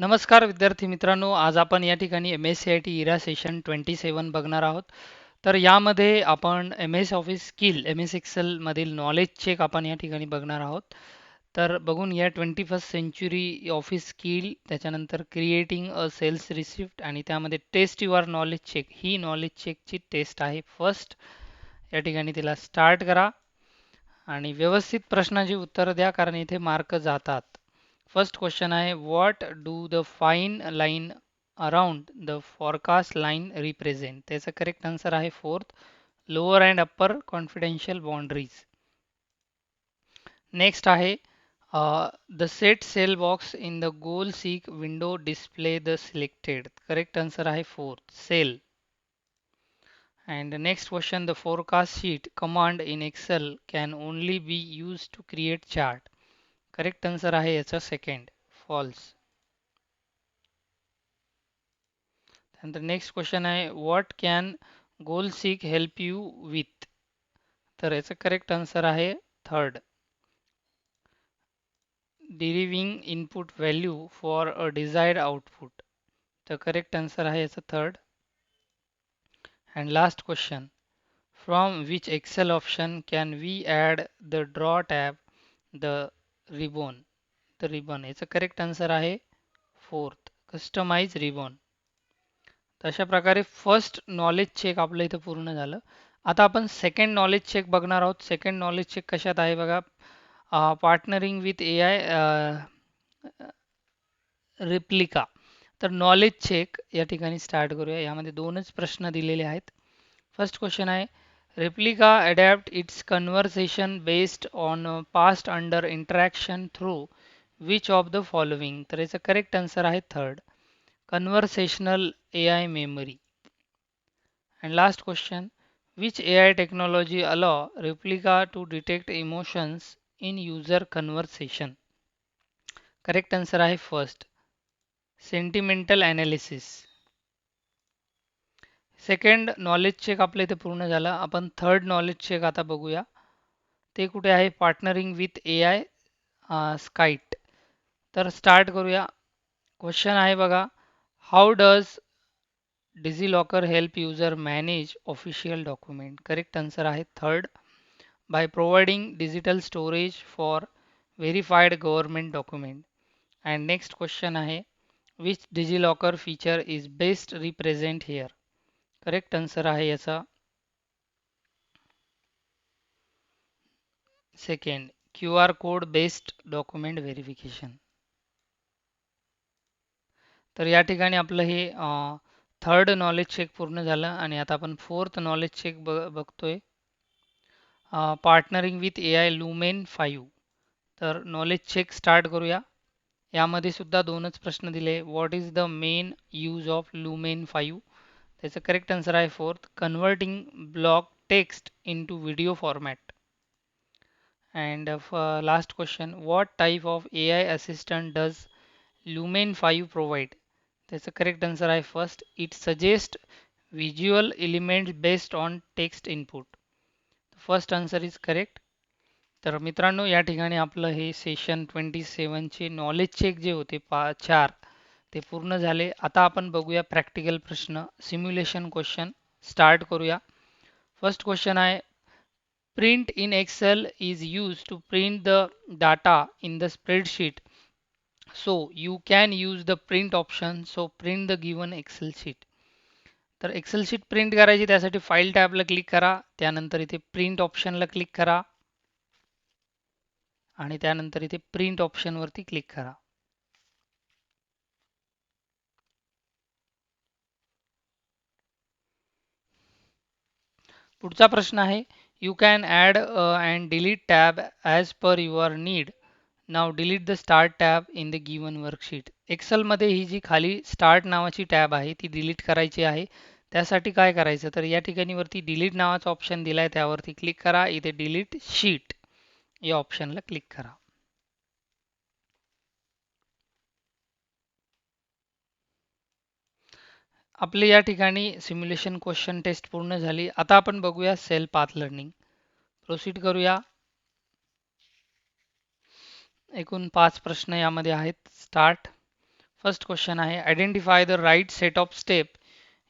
नमस्कार विद्यार्थी मित्रांनो, आज आपण या ठिकाणी एम-एस-सी-आय-टी इरा सेशन 27 बघणार आहोत. तर यामध्ये आपण MS office skill, MS excel मधील नॉलेज चेक आपण या ठिकाणी बघणार आहोत. तर बघून या 21st सेंचुरी ऑफिस स्किल, त्याच्यानंतर क्रिएटिंग अ सेल्स रिसिप्ट आणि त्यामध्ये टेस्ट युअर नॉलेज चेक, ही नॉलेज चेकची टेस्ट आहे फर्स्ट. या ठिकाणी तिला स्टार्ट करा आणि व्यवस्थित प्रश्नाची उत्तर द्या कारण इथे मार्क जातात. फर्स्ट क्वेश्चन आहे, what do the fine line around the forecast line represent? त्याचा करेक्ट आन्सर आहे fourth, lower and upper confidential boundaries. Next आहे, the set cell box in the goal seek window display the selected. Correct answer आहे fourth, cell. And the next question, the forecast sheet command in Excel can only be used to create chart. Correct answer आहे याचा second, false. And the next question आहे, what can goal seek help you with? तर याचा correct answer आहे third, deriving input value for a desired output. तर correct answer आहे याचा third. And last question, from which Excel option can we add the draw tab, the ribbon? The ribbon याचा correct answer आहे fourth, customise ribbon. तशा प्रकारे first knowledge check आपलं इथं पूर्ण झालं. आता आपण सेकंड नॉलेज चेक बघणार आहोत. सेकंड नॉलेज चेक कशात आहे बघा, partnering with A I replica. तर नॉलेज चेक या ठिकाणी स्टार्ट करूया. यामध्ये दोनच प्रश्न दिलेले आहेत. फर्स्ट क्वेश्चन आहे, replica adapt it's conversation based on past under interaction through which of the following? तर याचा करेक्ट आन्सर आहे third, conversational AI memory. And last question, which AI technology allow Replica to detect emotions in user conversation? Correct answer आहे first, sentimental analysis. Second knowledge check आपलं इथे पूर्ण झालं. आपण third knowledge check आता बघूया. ते कुठे आहे, पार्टनरिंग विथ ए आय स्काइट. तर स्टार्ट करूया. क्वेश्चन आहे बघा, how does DigiLocker help user manage official document? Correct answer आहे third, by providing digital storage for verified government document. And next question आहे, which DigiLocker feature is best represent here? Correct answer आहे याचा second, QR code based document verification. तर या ठिकाणी आपलं हे third knowledge check पूर्ण झालं आणि आता आपण फोर्थ नॉलेज चेक बघतोय, partnering with A I lumen 5. तर नॉलेज चेक स्टार्ट करूया. यामध्ये सुद्धा दोनच प्रश्न दिले. What is the main use of lumen 5? त्याचं करेक्ट आन्सर आहे fourth, converting block text into video format. And last question, what type of A I assistant does lumen 5 provide? त्याचं correct answer आहे first, it suggest visual element based on text input. First answer is correct. तर मित्रांनो, या ठिकाणी आपलं हे session 27चे knowledge check जे होते चार, ते पूर्ण झाले. आता आपण बघूया प्रॅक्टिकल प्रश्न, सिम्युलेशन क्वेश्चन. स्टार्ट करूया. फर्स्ट क्वेश्चन आहे, print in excel is use to print the data in the spreadsheet, so you can use the print option, so print the given excel sheet. तर excel sheet print करायची, त्यासाठी file टॅबला click करा, त्यानंतर इथे print ऑप्शनला click करा आणि त्यानंतर इथे प्रिंट ऑप्शनवरती क्लिक करा. पुढचा प्रश्न आहे, you can add and delete tab as per your need. Now delete the start tab in the given worksheet. एक्सेलमध्ये ही जी खाली स्टार्ट नावाची टॅब आहे ती डिलीट करायची आहे. त्यासाठी काय करायचं, तर या ठिकाणी वरती डिलीट नावाचा ऑप्शन दिलाय, त्यावरती क्लिक करा. इथे डिलीट शीट या ऑप्शनला क्लिक करा. आपले या ठिकाणी सिम्युलेशन क्वेश्चन टेस्ट पूर्ण झाली. आता आपण बघूया सेल पाथ लर्निंग. प्रोसीड करूया. एकूण 5 प्रश्न यामध्ये आहेत. स्टार्ट. फर्स्ट क्वेश्चन आहे identify the right set of step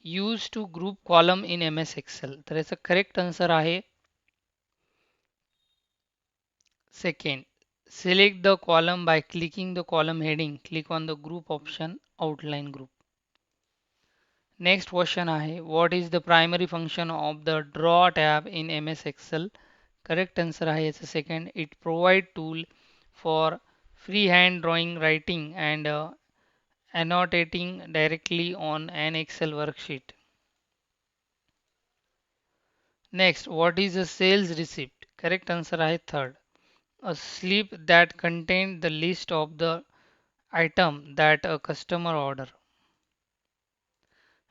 use to group column in M S excel. तर याचं करेक्ट आन्सर आहे second. Select the column by clicking the column heading. Click on the group option, outline group. Next question आहे what is the primary function of the draw tab in MS Excel? Correct answer आहे याचं second. It provide tool for freehand drawing, writing and annotating directly on an Excel worksheet. Next, what is a sales receipt? Correct answer आहे third. A slip that contains the list of the item that a customer order.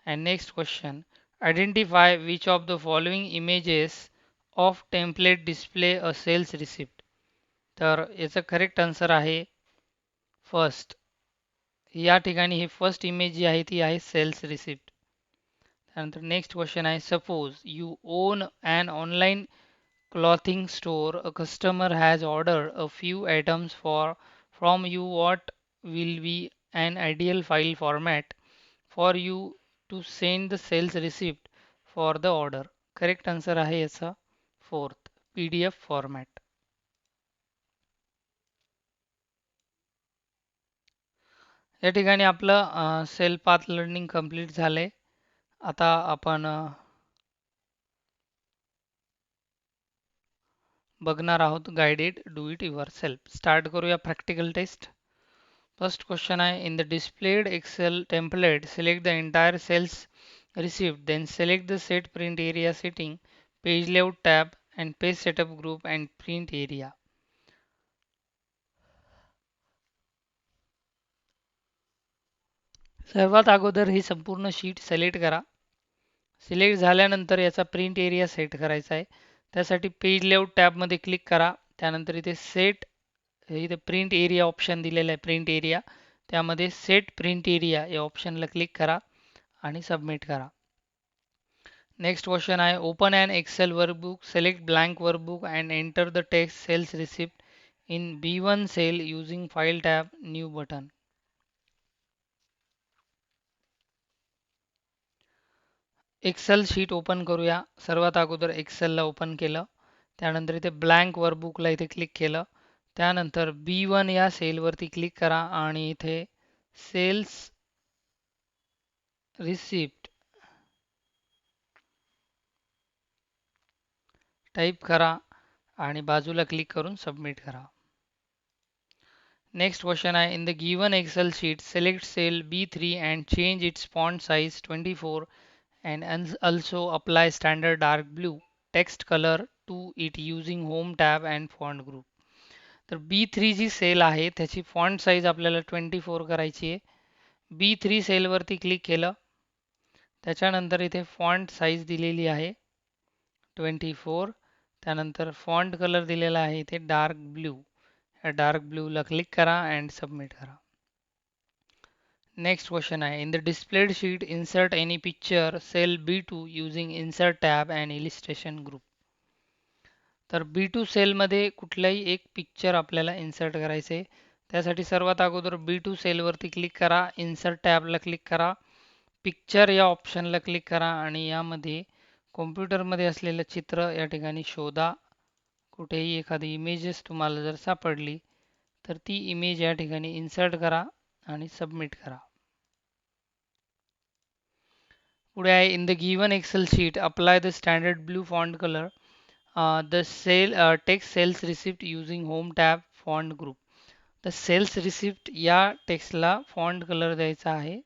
And next question, identify which of the following images of template display a sales receipt. तर याचा correct answer आहे first. या ठिकाणी ही first image जी आहे ती आहे cells receipt. त्यानंतर next question आहे suppose you on an online clothing store, a customer has ordered a few items from you. What will be an ideal file format for you to send the sales receipt for the order? Correct answer आहे याचा fourth, PDF format. या ठिकाणी आपलं sale path learning complete झालंय. आता आपण बघणार आहोत guided do it your self. Start करूया प्रॅक्टिकल टेस्ट. First question आहे in the displayed Excel template, select the entire sales receipt, then select the set print area setting, page layout tab and page setup group and print area. सर्वात अगोदर ही संपूर्ण sheet select करा. Select झाल्यानंतर याचा print area set करायचा आहे. त्यासाठी page layout टॅबमध्ये क्लिक करा. त्यानंतर इथे प्रिंट एरिया ऑप्शन दिलेला आहे, प्रिंट एरिया त्यामध्ये सेट प्रिंट एरिया या ऑप्शनला क्लिक करा आणि सबमिट करा. नेक्स्ट क्वेश्चन आहे open an excel workbook, select blank workbook and enter the text sales receipt in B1 cell using file tab new button. Excel sheet open करूया. सर्वात अगोदर एक्सेलला open केलं. त्यानंतर इथे ब्लँक वर्कबुकला इथे क्लिक केलं. त्यानंतर B1 या सेलवरती क्लिक करा आणि इथे सेल्स रिसिप्ट टाईप करा आणि बाजूला क्लिक करून सबमिट करा. नेक्स्ट क्वेश्चन आहे in the given excel sheet select cell B3 and change its font size 24 and also apply standard dark blue text color to it using home tab and font group. तर B3 जी sale आहे त्याची font size आपल्याला 24 करायची आहे. B3 सेलवरती click केलं. त्याच्यानंतर इथे font size दिलेली आहे 24. त्यानंतर फॉन्ट कलर दिलेला आहे इथे डार्क ब्ल्यू. या डार्क ब्ल्यूला क्लिक करा अँड सबमिट करा. नेक्स्ट क्वेश्चन आहे in the displayed sheet insert any picture cell B2 using insert tab and illustration group. तर B2 सेलमध्ये कुठलाही एक पिक्चर आपल्याला इन्सर्ट करायचे आहे. त्यासाठी सर्वात अगोदर B2 सेलवरती क्लिक करा, इन्सर्ट टॅबला क्लिक करा, पिक्चर या ऑप्शनला क्लिक करा आणि यामध्ये कॉम्प्युटरमध्ये असलेलं चित्र या ठिकाणी शोधा. कुठेही एखादी इमेजेस तुम्हाला जर सापडली तर ती इमेज या ठिकाणी इन्सर्ट करा आणि सबमिट करा. पुढे आहे in the given excel sheet apply the standard blue font colour the sale text sales receipt using home tab font group. The sales receipt या टेक्स्टला फॉन्ट कलर द्यायचा आहे.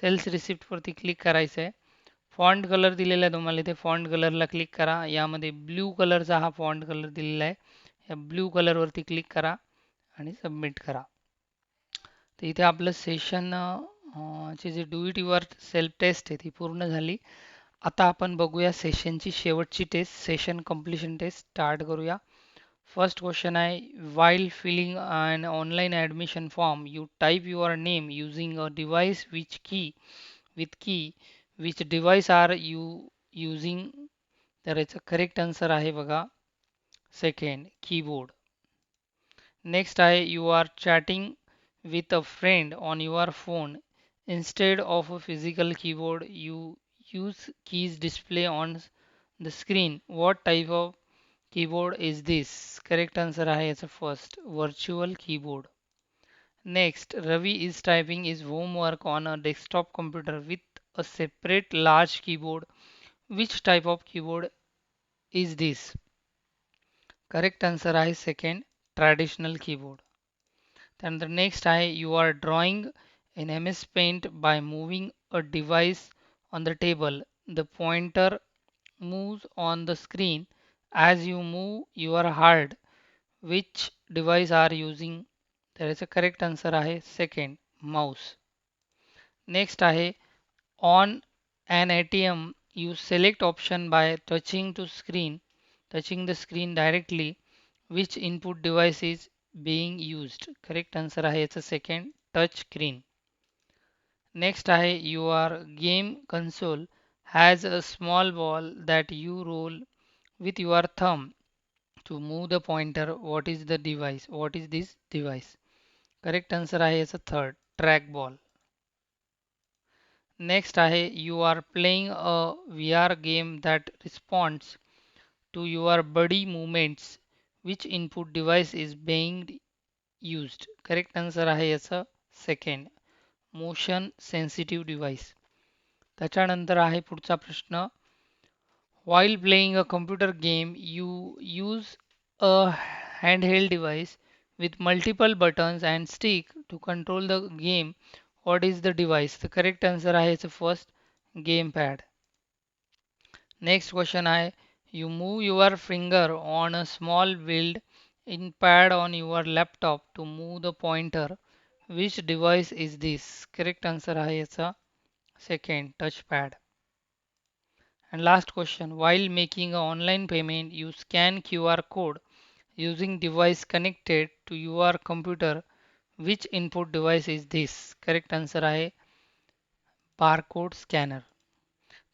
सेल्स रिसिप्ट वरती क्लिक करायचं आहे. फॉन्ट कलर दिलेला आहे तुम्हाला इथे फॉन्ट कलरला क्लिक करा. यामध्ये ब्ल्यू कलरचा हा फॉन्ट कलर दिलेला आहे. या ब्ल्यू कलरवरती क्लिक करा आणि सबमिट करा. तर इथे आपलं सेशन ची जी do it yourself test आहे ती पूर्ण झाली. आता आपण बघूया सेशनची शेवटची टेस्ट, सेशन कंप्लीशन टेस्ट. स्टार्ट करूया. फर्स्ट क्वेश्चन आहे while filling an online admission form you type your name using a device which device are you using. तर याचं करेक्ट आन्सर आहे बघा सेकंड कीबोर्ड. नेक्स्ट आहे you are chatting with a friend on your phone. Instead of a physical keyboard, you use keys display on the screen. What type of keyboard is this? Correct answer आहे याचा first virtual keyboard. Next, Ravi is typing his homework on a desktop computer with a separate large keyboard. Which type of keyboard is this? Correct answer आहे second traditional keyboard. Then the next आहे you are drawing in MS Paint by moving a device on the table. The pointer moves on the screen as you move your hand. Which device are using? There is a correct answer आहे second mouse. Next आहे on an ATM you select option by touching the screen directly. Which input device is being used? Correct answer आहे याचं second touch screen. Next आहे your game console has a small ball that you roll with your thumb to move the pointer. What is the device? What is this device? Correct answer आहे याचं third trackball. Next आहे you are playing a VR game that responds to your body movements. Which input device is being used? Correct answer आहे याचं second motion sensitive device. त्याच्यानंतर आहे पुढचा प्रश्न while playing a computer game you use a handheld device with multiple buttons and stick to control the game. What is the device? The correct answer आहे याचं first gamepad. Next question आहे you move your finger on a small built-in pad on your laptop to move the pointer. Which device is this? Correct answer आहे याचा second touchpad. And last question while making an online payment you scan QR code using device connected to your computer. Which input device is this? Correct answer आहे barcode scanner.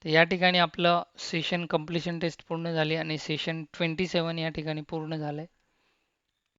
तर या ठिकाणी आपलं session completion taste पूर्ण झाली आणि session 27 या ठिकाणी पूर्ण झालंय.